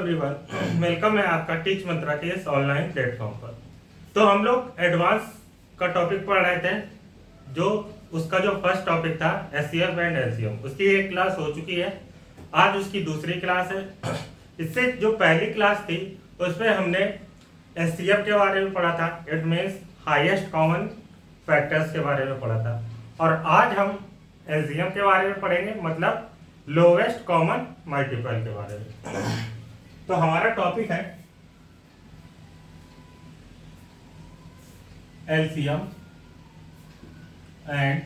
Everyone, welcome है आपका teach मंत्रा के इस ऑनलाइन प्लेटफॉर्म पर। तो हम लोग एडवांस का टॉपिक पढ़ रहे थे, जो उसका जो फर्स्ट टॉपिक था एचसीएफ एंड एलसीएम, उसकी एक क्लास हो चुकी है। आज उसकी दूसरी क्लास है। इससे जो पहली क्लास थी उसमें हमने एचसीएफ के बारे में पढ़ा था, it means highest common factors के बारे में पढ़ा था। और आज हम एलसीएम के बारे में पढ़ेंगे, मतलब लोवेस्ट कॉमन मल्टीपल के बारे में। तो हमारा टॉपिक है एलसीएम एंड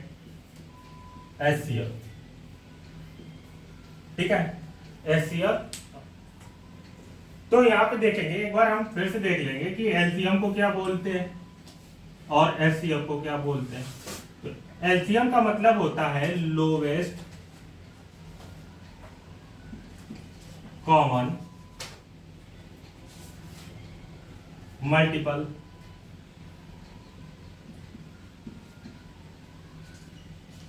एचसीएफ। ठीक है, एचसीएफ। तो यहाँ पे देखेंगे, एक बार हम फिर से देख लेंगे कि एलसीएम को क्या बोलते हैं और एचसीएफ को क्या बोलते हैं। तो एलसीएम का मतलब होता है लोवेस्ट कॉमन मल्टीपल।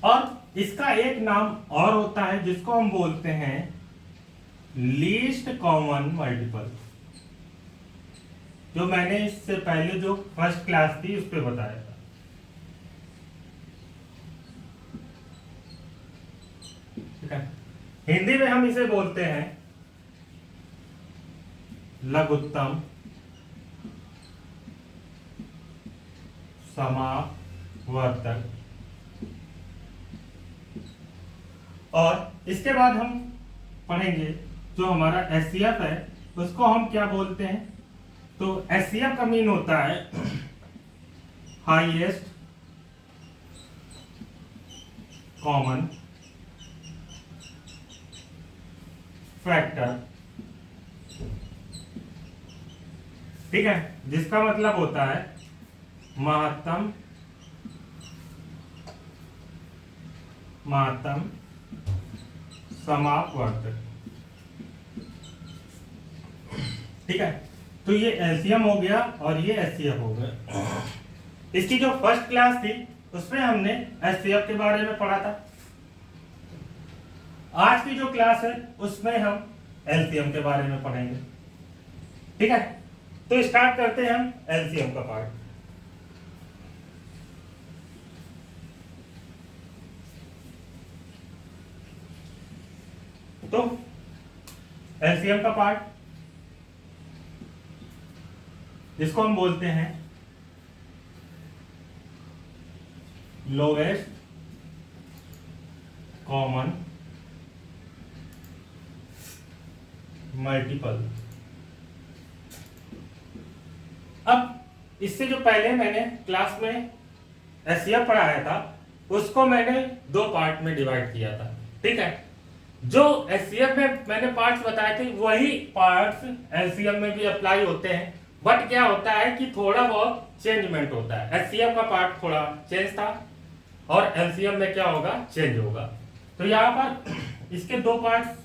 और इसका एक नाम और होता है जिसको हम बोलते हैं लीस्ट कॉमन मल्टीपल, जो मैंने इससे पहले जो फर्स्ट क्लास थी उस पर बताया था। ठीक है, हिंदी में हम इसे बोलते हैं लघुत्तम समावर्तक। और इसके बाद हम पढ़ेंगे जो हमारा एचसीएफ है उसको हम क्या बोलते हैं। तो एचसीएफ का मीन होता है हाईएस्ट कॉमन फैक्टर। ठीक है, जिसका मतलब होता है महत्तम समापवर्तक। ठीक है, तो ये एलसीएम हो गया और ये एचसीएफ हो गया। इसकी जो फर्स्ट क्लास थी उसमें हमने एचसीएफ के बारे में पढ़ा था। आज की जो क्लास है उसमें हम एलसीएम के बारे में पढ़ेंगे। ठीक है, तो स्टार्ट करते हैं हम एलसीएम का पार्ट। तो एलसीएम का पार्ट जिसको हम बोलते हैं लोवेस्ट कॉमन मल्टीपल। अब इससे जो पहले मैंने क्लास में एचसीएफ पढ़ाया था उसको मैंने दो पार्ट में डिवाइड किया था। ठीक है, जो एचसीएफ में मैंने पार्ट्स बताए थे वही पार्ट्स एलसीएम में भी अप्लाई होते हैं, बट क्या होता है कि थोड़ा बहुत चेंजमेंट होता है। एचसीएफ का पार्ट थोड़ा चेंज था और एलसीएम में क्या होगा, चेंज होगा। तो यहाँ पर इसके दो पार्ट्स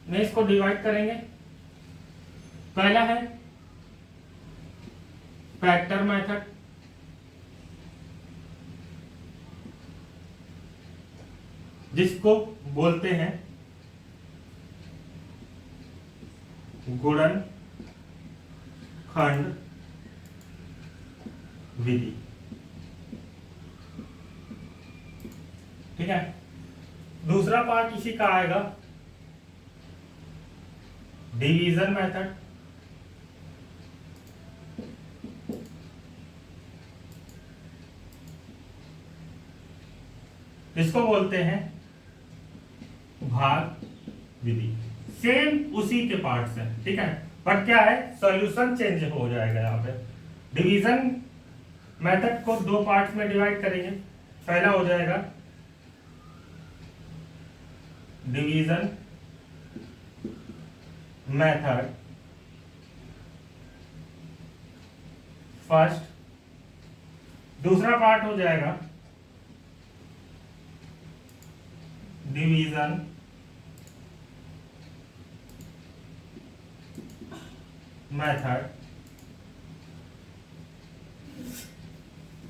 में इसको डिवाइड करेंगे। पहला है फैक्टर मेथड, जिसको बोलते हैं गुणन खंड विधि। ठीक है, दूसरा पार्ट इसी का आएगा डिवीजन मेथड, इसको बोलते हैं भाग विधि। सेम उसी के पार्ट्स हैं। ठीक है, बट क्या है, सॉल्यूशन चेंज हो जाएगा। यहाँ पे डिवीजन मेथड को दो पार्ट्स में डिवाइड करेंगे। पहला हो जाएगा डिवीजन मेथड फर्स्ट, दूसरा पार्ट हो जाएगा डिवीजन मेथड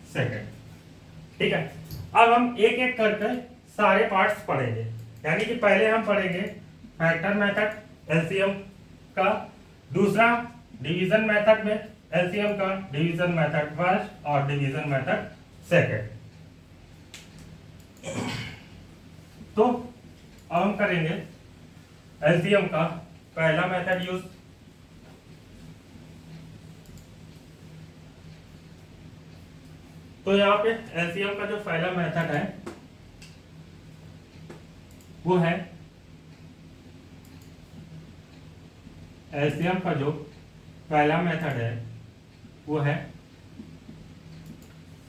सेकंड। ठीक है, अब हम एक एक करके सारे पार्ट्स पढ़ेंगे। यानी कि पहले हम पढ़ेंगे फैक्टर मेथड, एलसीएम का दूसरा डिवीजन मेथड में, एलसीएम का डिवीजन मेथड फर्स्ट और डिवीजन मेथड सेकंड। तो अब हम करेंगे एलसीएम का पहला मेथड यूज। तो यहाँ पे एलसीएम का जो पहला मेथड है वो है, एलसीएम का जो पहला मेथड है वो है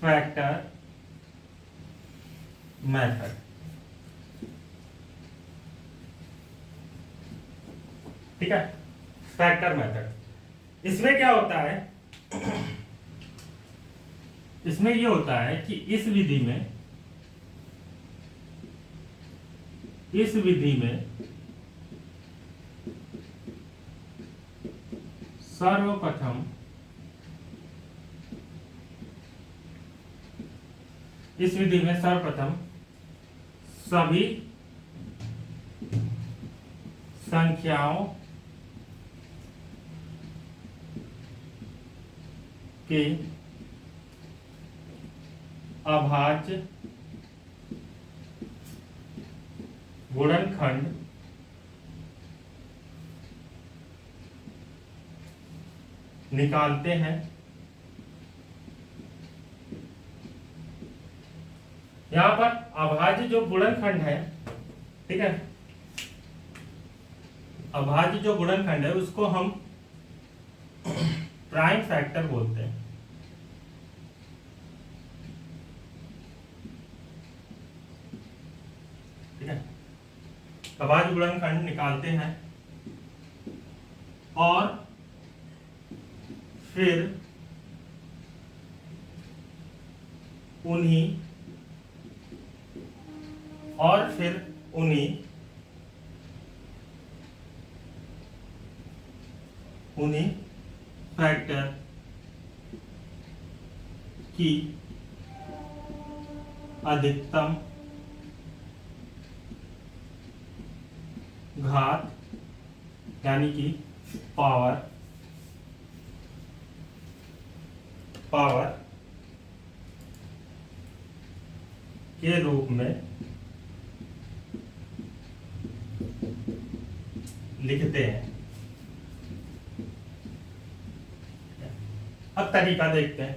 फैक्टर मेथड। ठीक है, फैक्टर मेथड। इसमें क्या होता है, इसमें ये होता है कि इस विधि में सर्वप्रथम सभी संख्याओं के अभाज्य गुणनखंड निकालते हैं। यहां पर अभाज्य जो गुणनखंड है, ठीक है, अभाज्य जो गुणनखंड है उसको हम प्राइम फैक्टर बोलते हैं। ठीक है, अभाज्य गुणनखंड निकालते हैं और फिर उन्हीं फैक्टर की अधिकतम घात यानी कि पावर के रूप में लिखते हैं। अब तरीका देखते हैं,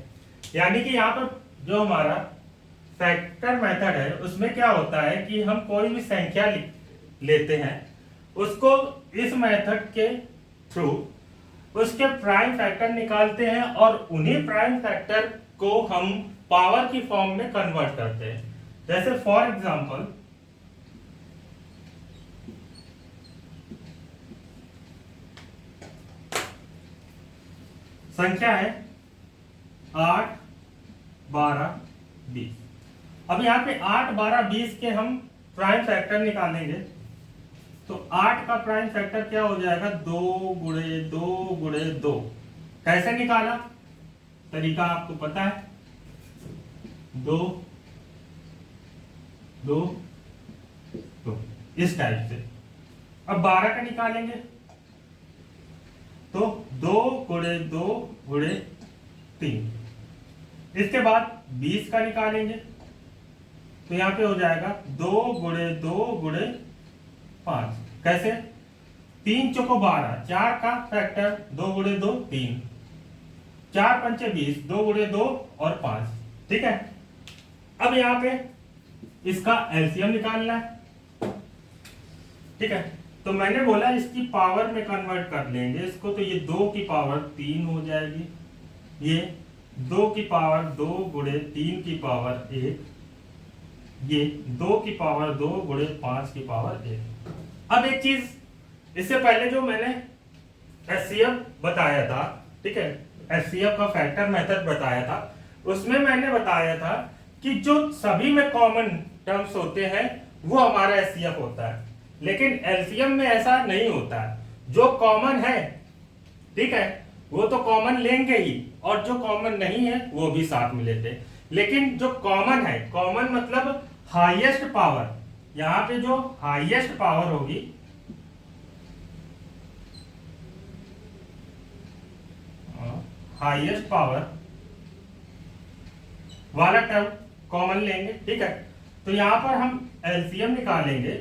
यानी कि यहाँ पर जो हमारा फैक्टर मेथड है उसमें क्या होता है कि हम कोई भी संख्या लेते हैं, उसको इस मेथड के थ्रू उसके प्राइम फैक्टर निकालते हैं और उन्हीं प्राइम फैक्टर को हम पावर की फॉर्म में कन्वर्ट करते हैं। जैसे फॉर एग्जांपल संख्या है 8, 12, 20। अब यहाँ पे 8, 12, 20 के हम प्राइम फैक्टर निकालेंगे तो 8 का प्राइम फैक्टर क्या हो जाएगा, 2 गुणे 2 गुणे 2। कैसे निकाला, तरीका आपको पता है, 2 2 2 इस टाइप से। अब 12 का निकालेंगे तो 2 गुणे 2 गुणे 3। इसके बाद 20 का निकालेंगे तो यहाँ पे हो जाएगा 2 गुणे 2 गुणे 5। कैसे, 3 चौको 12, 4 का फैक्टर 2 गुणे 2 3, 4 पंचे 20, 2 गुणे 2 और 5। ठीक है, अब यहाँ पे इसका एलसीएम निकालना है। ठीक है, तो मैंने बोला इसकी पावर में कन्वर्ट कर लेंगे इसको, तो ये 2 की पावर 3 हो जाएगी, ये 2 की पावर 2 गुणे 3 की पावर 1, ये 2 की पावर 2 गुणे 5 की पावर 1। अब एक चीज, इससे पहले जो मैंने एचसीएफ बताया था, ठीक है, एचसीएफ का फैक्टर मेथड बताया था, उसमें मैंने बताया था कि जो सभी में कॉमन टर्म्स होते हैं वो हमारा एचसीएफ होता है, लेकिन एलसीएम में ऐसा नहीं होता है। जो कॉमन है, ठीक है, वो तो कॉमन लेंगे ही, और जो कॉमन नहीं है वो भी साथ में लेते हैं। लेकिन जो कॉमन है, कॉमन मतलब हाईएस्ट पावर, यहां पे जो हाईएस्ट पावर होगी हाईएस्ट पावर वाला टर्म कॉमन लेंगे, ठीक है। तो यहां पर हम एलसीएम निकालेंगे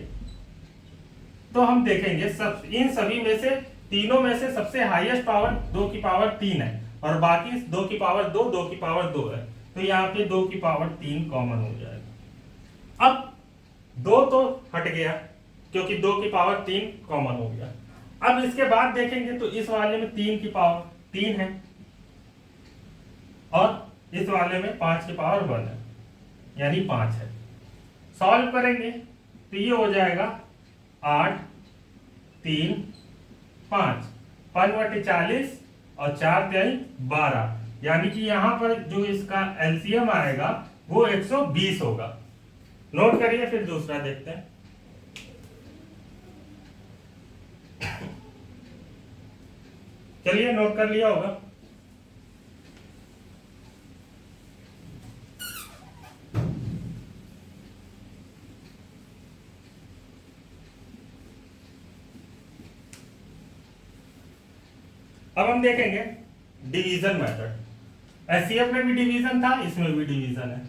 तो हम देखेंगे सब इन सभी में से तीनों में से सबसे हाईएस्ट पावर 2 की पावर 3 है और बाकी 2 की पावर 2 की पावर 2 है। तो यहाँ पे 2 की पावर 3 कॉमन हो जाएगा। अब 2 तो हट गया क्योंकि 2 की पावर 3 कॉमन हो गया। अब इसके बाद देखेंगे तो इस वाले में 3 की पावर 3 है और इस वाले में 5 की पावर 1 है, यानी 5 है। सॉल्व करेंगे तो ये हो जाएगा 8 3 5 5 बटे 40 और 4 3 12, यानी कि यहां पर जो इसका एलसीएम आएगा वो 120 होगा। नोट करिए, फिर दूसरा देखते हैं। चलिए नोट कर लिया होगा। अब हम देखेंगे डिवीजन मेथड। एचसीएफ में भी डिवीजन था, इसमें भी डिवीजन है।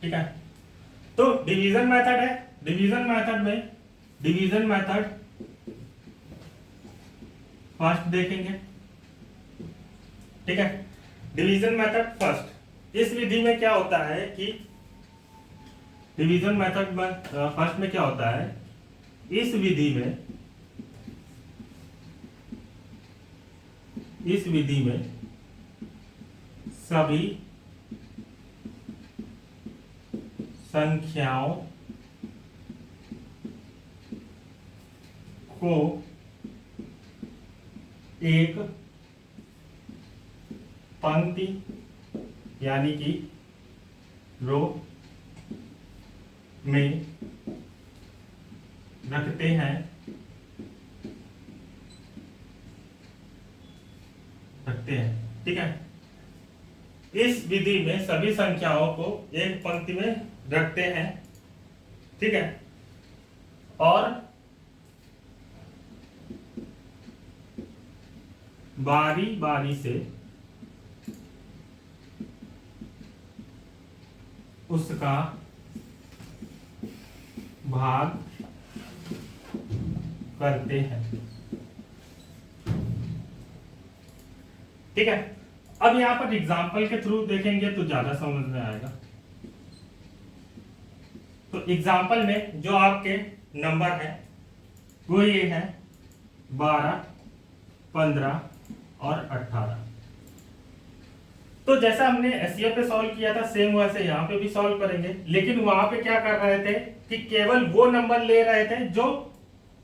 ठीक है, तो डिवीजन मेथड है। डिवीजन मेथड फर्स्ट देखेंगे, ठीक है। डिवीजन मेथड फर्स्ट, इस विधि में क्या होता है कि डिवीजन मेथड में फर्स्ट में क्या होता है, इस विधि में सभी संख्याओं को एक पंक्ति यानी कि रो में रखते हैं, ठीक है। इस विधि में सभी संख्याओं को एक पंक्ति में रखते हैं, ठीक है, और बारी बारी से उसका भाग करते हैं, ठीक है। अब यहां पर एग्जाम्पल के थ्रू देखेंगे तो ज्यादा समझ में आएगा। तो एग्जाम्पल में जो आपके नंबर है वो ये है 12, 15 और 18। तो जैसा हमने एससीएफ पे सॉल्व किया था सेम वैसे यहाँ पे भी सॉल्व करेंगे, लेकिन वहां पे क्या कर रहे थे कि केवल वो नंबर ले रहे थे जो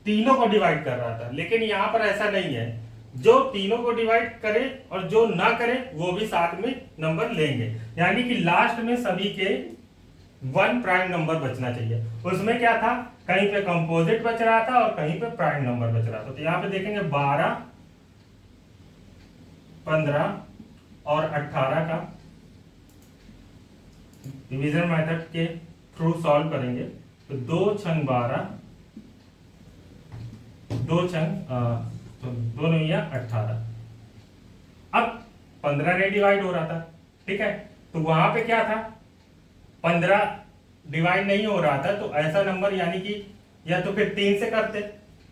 तीनों को डिवाइड कर रहा था, लेकिन यहाँ पर ऐसा नहीं है। जो तीनों को डिवाइड करे और जो ना करे वो भी साथ में नंबर लेंगे, यानी कि लास्ट में सभी के 1 प्राइम नंबर बचना चाहिए। उसमें क्या था, कहीं पे कंपोजिट बच रहा था और कहीं पे प्राइम नंबर बच रहा था। तो यहाँ पे देखेंगे 12, 15 और 18 का डिवीजन मेथड के थ्रू सॉल्व करेंगे। तो 2 छंग 12, 2 छंग तो 2 9 18। अब 15 ने डिवाइड हो रहा था, ठीक है, तो वहां पे क्या था, 15 डिवाइड नहीं हो रहा था, तो ऐसा नंबर यानी कि या तो फिर 3 से करते,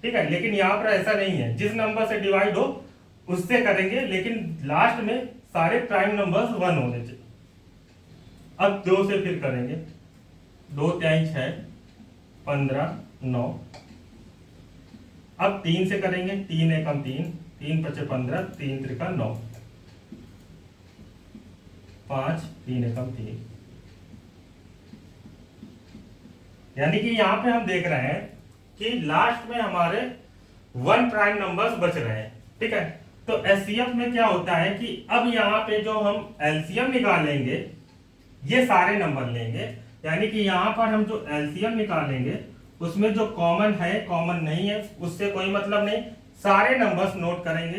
ठीक है, लेकिन यहाँ पर ऐसा नहीं है। जिस नंबर से डिवाइड हो उससे करेंगे, लेकिन लास्ट में सारे प्राइम नंबर्स 1 होने चाहिए। अब 2 से फिर करेंगे, 2 3 6 15 9। अब 3 से करेंगे, 3 एकम 3, 3 पचे 15, 3 त्रिका 9, 5 3 एकम 3। यानी कि यहां पे हम देख रहे हैं कि लास्ट में हमारे 1 प्राइम नंबर्स बच रहे हैं, ठीक है। तो एचसीएफ में क्या होता है कि अब यहाँ पे जो हम एलसीएम निकालेंगे ये सारे नंबर लेंगे, यानी कि यहाँ पर हम जो एलसीएम निकालेंगे उसमें जो कॉमन है कॉमन नहीं है उससे कोई मतलब नहीं, सारे नंबर्स नोट करेंगे।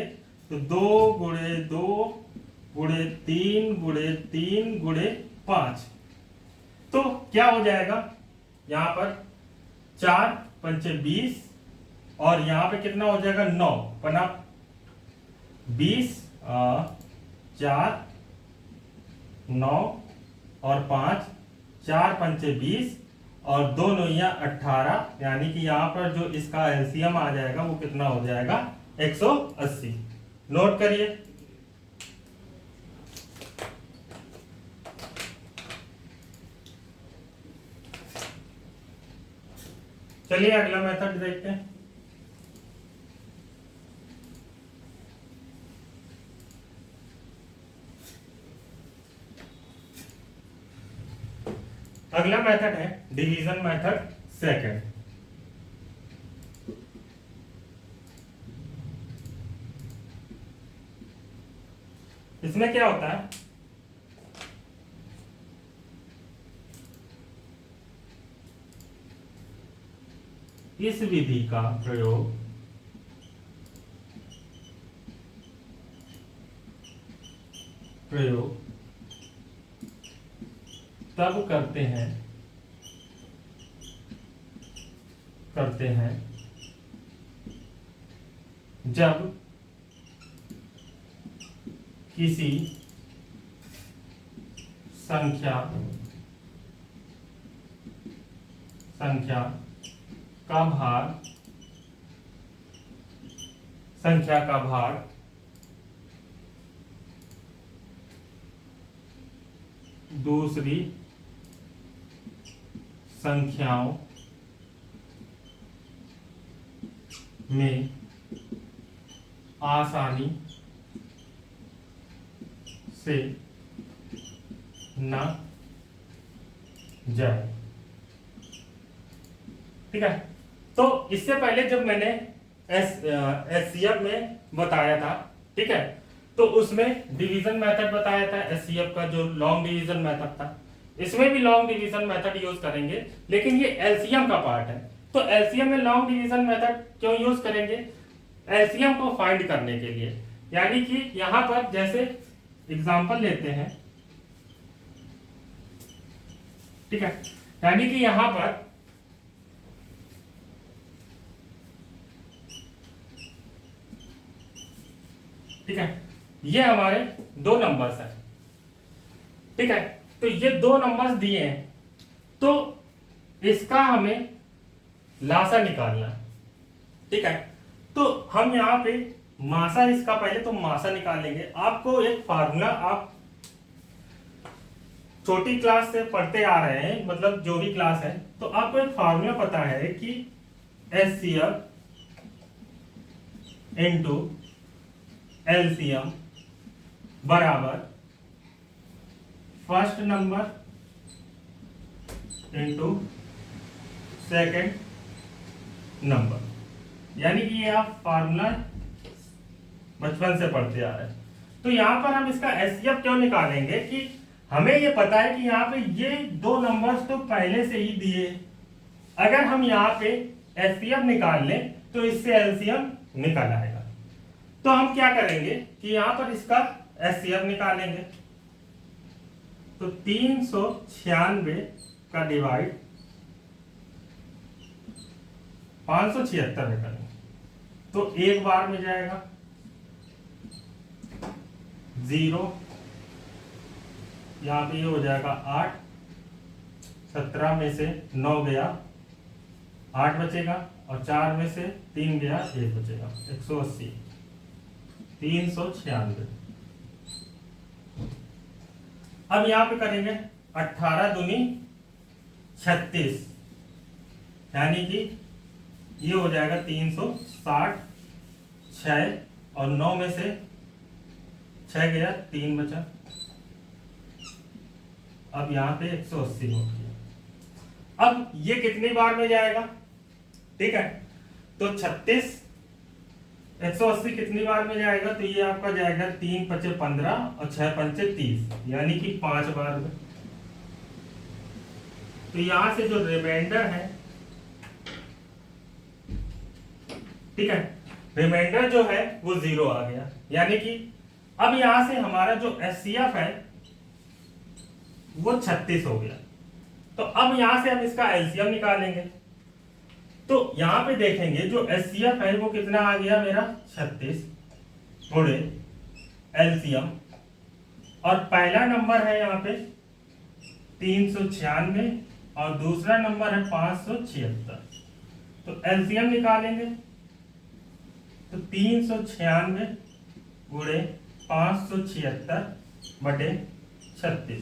तो 2 गुणे 2 गुणे 3 गुणे 3 गुणे 5। तो क्या हो जाएगा, यहां पर 4 पंचे 20 और यहां पे कितना हो जाएगा 9 पना 20 4 9 और 5 4 पंचे 20 और 2 9 18, यानी कि यहां पर जो इसका एलसीएम आ जाएगा वो कितना हो जाएगा 180। नोट करिए। चलिए अगला मेथड देखते हैं। अगला मेथड है डिवीजन मेथड सेकंड। इसमें क्या होता है, इस विधि का प्रयोग तब करते हैं जब किसी संख्या का भाग दूसरी संख्याओं में आसानी से न जाए। ठीक है, तो इससे पहले जब मैंने एचसीएफ में बताया था, ठीक है, तो उसमें डिवीजन मेथड बताया था एचसीएफ का, जो लॉन्ग डिवीजन मेथड था। इसमें भी लॉन्ग डिवीजन मेथड यूज करेंगे, लेकिन ये एलसीएम का पार्ट है। तो एलसीएम में लॉन्ग डिवीजन मेथड क्यों यूज करेंगे, एलसीएम को फाइंड करने के लिए। यानी कि यहां पर जैसे एग्जांपल लेते हैं, ठीक है, यानी कि यहां पर ठीक है, ये हमारे दो नंबर्स हैं। ठीक है, तो ये दो नंबर्स दिए हैं, तो इसका हमें लासा निकालना है। ठीक है, तो हम यहां पे मासा, इसका पहले तो मासा निकालेंगे। आपको एक फार्मूला आप छोटी क्लास से पढ़ते आ रहे हैं, मतलब जो भी क्लास है, तो आपको एक फार्मूला पता है कि एचसीएफ इनटू एलसीएम बराबर first number into second number. यानी कि ये आप फार्मूला बचपन से पढ़ते आ रहे हैं। तो यहां पर हम इसका एचसीएफ क्यों निकालेंगे कि हमें ये पता है कि यहाँ पे ये दो नंबर्स तो पहले से ही दिए। अगर हम यहाँ पे एचसीएफ निकाल लें तो इससे एलसीएम निकल आएगा। तो हम क्या करेंगे कि यहाँ पर इसका एचसीएफ निकालेंगे। तो 396 का डिवाइड 576 में करेंगे तो एक बार में जाएगा 0, यहाँ पे ये हो जाएगा 8, 17 में से 9 गया 8 बचेगा और 4 में से 3 गया 1 बचेगा 180, 396। अब यहाँ पे करेंगे 18 दूनी 36, यानी कि ये हो जाएगा 360, 6 और 9 में से 6 गया 3 बचा। अब यहाँ पे 180 हो गया। अब ये कितनी बार में जाएगा, ठीक है, तो 36 180 कितनी बार में जाएगा, तो ये आपका जाएगा 3 पचे 15 और 6 पंचे 30, यानी कि 5 बार में। तो यहां से जो रिमाइंडर है, ठीक है, रिमाइंडर जो है वो 0 आ गया। यानी कि अब यहां से हमारा जो एचसीएफ है वो 36 हो गया। तो अब यहां से हम इसका एलसीएम निकालेंगे। तो यहां पे देखेंगे जो एचसीएफ है वो कितना आ गया मेरा 36 गुणे एलसीएम, और पहला नंबर है यहाँ पे 396 और दूसरा नंबर है 576। तो एलसीएम निकालेंगे तो 396 गुणे 576 बटे 36।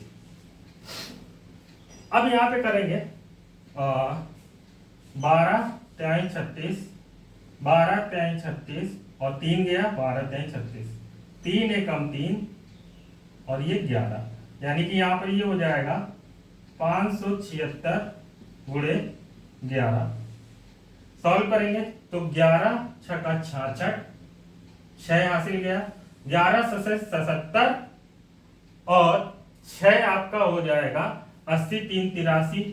अब यहाँ पे करेंगे 12 तिहाई 36, 12 तिहाई 36 और 3 गया 12 तिहाई 36, 3 एकम 3 और ये 11, यानी कि यहाँ पर ये हो जाएगा 576 गुणे 11। सॉल्व करेंगे तो 11 छक्का 66, 6 हासिल गया, 11 से 77 और 6 आपका हो जाएगा 80, 3 83,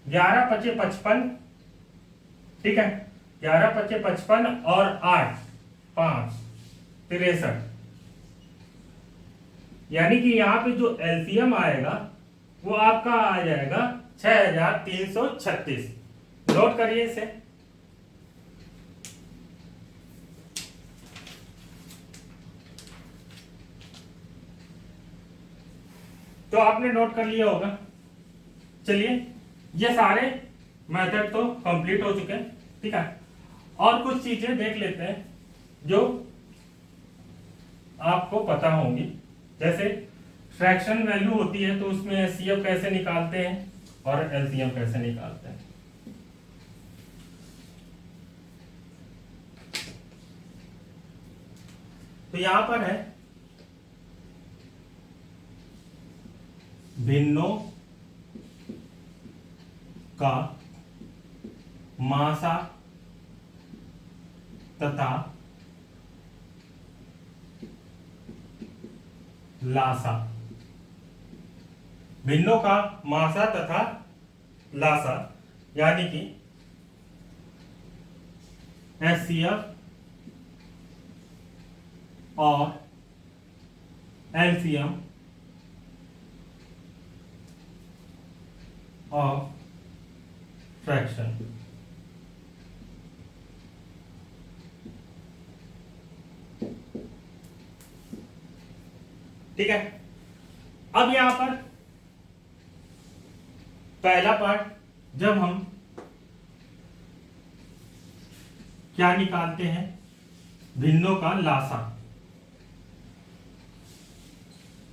11 पचे 55, ठीक है, 11 पचे 55 और 8 5 63, यानी कि यहां पे जो एलसीएम आएगा वो आपका आ जाएगा 6336। नोट करिए इसे। तो आपने नोट कर लिया होगा। चलिए ये सारे मेथड तो कंप्लीट हो चुके हैं, ठीक है। और कुछ चीजें देख लेते हैं जो आपको पता होंगी, जैसे फ्रैक्शन वैल्यू होती है तो उसमें एचसीएफ कैसे निकालते हैं और एलसीएम कैसे निकालते हैं। तो यहां पर है भिन्नों का मासा तथा लासा। भिन्नों का मासा तथा लासा यानी कि एचसीएफ और एलसीएम ऑफ फ्रैक्शन। ठीक है। अब यहां पर पहला पार्ट, जब हम क्या निकालते हैं, भिन्नों का लासा,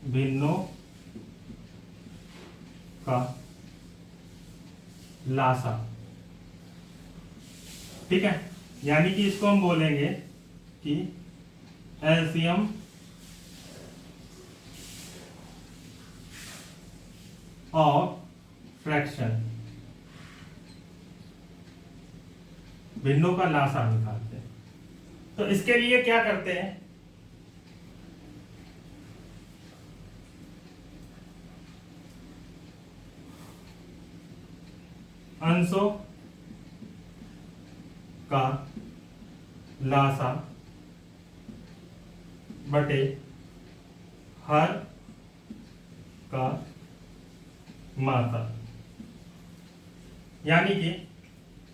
भिन्नों का लासा, ठीक है, यानी कि इसको हम बोलेंगे कि एलसीएम ऑफ फ्रैक्शन, भिन्नों का लासा निकालते हैं। तो इसके लिए क्या करते हैं, अंशों का लासा बटे हर का मासा, यानी कि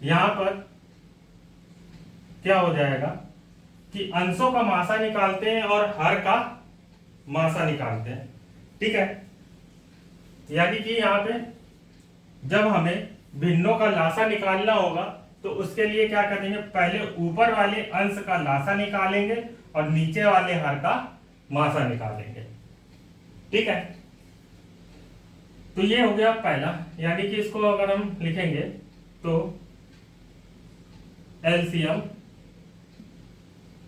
यहां पर क्या हो जाएगा कि अंशों का मासा निकालते हैं और हर का मासा निकालते हैं, ठीक है। यानी कि यहां पे जब हमें भिन्नों का लासा निकालना होगा तो उसके लिए क्या करेंगे, पहले ऊपर वाले अंश का लासा निकालेंगे और नीचे वाले हर का मासा निकालेंगे, ठीक है। तो ये हो गया पहला, यानी कि इसको अगर हम लिखेंगे तो एलसीएम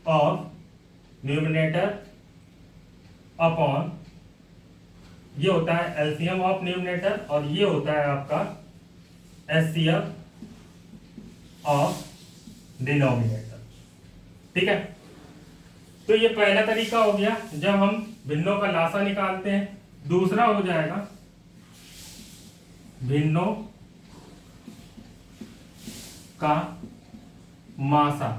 ऑफ न्यूमरेटर अपॉन, ये होता है एलसीएम ऑफ न्यूमरेटर और ये होता है आपका एचसीएफ ऑफ डिनोमिनेटर, ठीक है। तो ये पहला तरीका हो गया जब हम भिन्नों का लासा निकालते हैं। दूसरा हो जाएगा भिन्नों का मासा,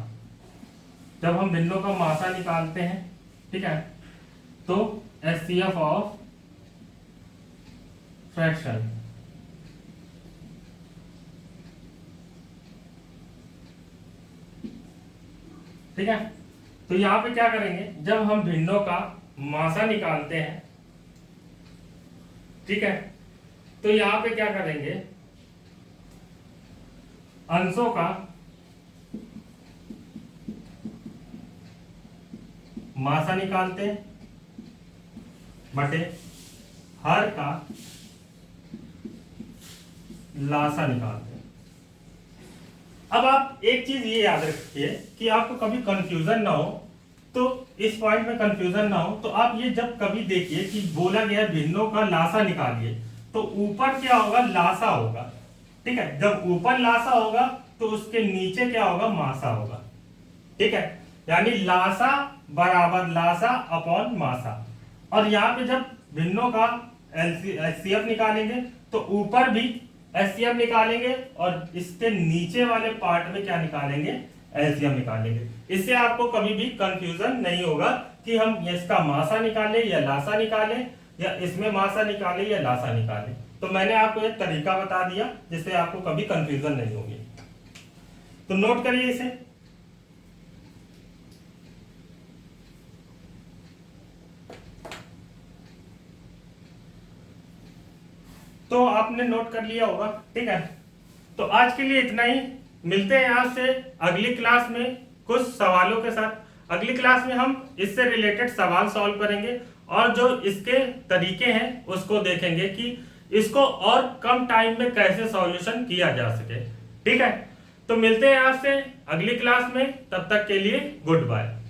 जब हम भिन्नों का मासा निकालते हैं, ठीक है, तो एचसीएफ ऑफ फ्रैक्शन। ठीक है, तो यहां पे क्या करेंगे, जब हम भिन्नों का मासा निकालते हैं, ठीक है, तो यहां पे क्या करेंगे, अंशों का मासा निकालते हैं बटे हर का लासा निकालते हैं। अब आप एक चीज ये याद रखिए कि आपको कभी कंफ्यूजन ना हो, तो इस पॉइंट में कंफ्यूजन ना हो, तो आप ये जब कभी देखिए कि बोला गया भिन्नों का लासा निकालिए, तो ऊपर क्या होगा, लासा होगा। ठीक है, जब ऊपर लासा होगा तो उसके नीचे क्या होगा, मासा होगा। ठीक है, यानी लासा बराबर लासा अपॉन मासा। और यहाँ पे जब भिन्नों का एचसीएफ निकालेंगे तो ऊपर भी एचसीएफ निकालेंगे और इसके नीचे वाले पार्ट में क्या निकालेंगे, एलसीएम निकालेंगे। इससे आपको कभी भी कंफ्यूजन नहीं होगा कि हम इसका मासा निकालें या लासा निकालें, या इसमें मासा निकालें या लासा निकालें। तो मैंने आपको एक तरीका बता दिया जिससे आपको कभी कंफ्यूजन नहीं होगी। तो नोट करिए इसे। तो आपने नोट कर लिया होगा। ठीक है, तो आज के लिए इतना ही। मिलते हैं आपसे अगली क्लास में कुछ सवालों के साथ। अगली क्लास में हम इससे रिलेटेड सवाल सॉल्व करेंगे और जो इसके तरीके हैं उसको देखेंगे कि इसको और कम टाइम में कैसे सॉल्यूशन किया जा सके। ठीक है, तो मिलते हैं आपसे अगली क्लास में, तब तक के लिए गुड बाय।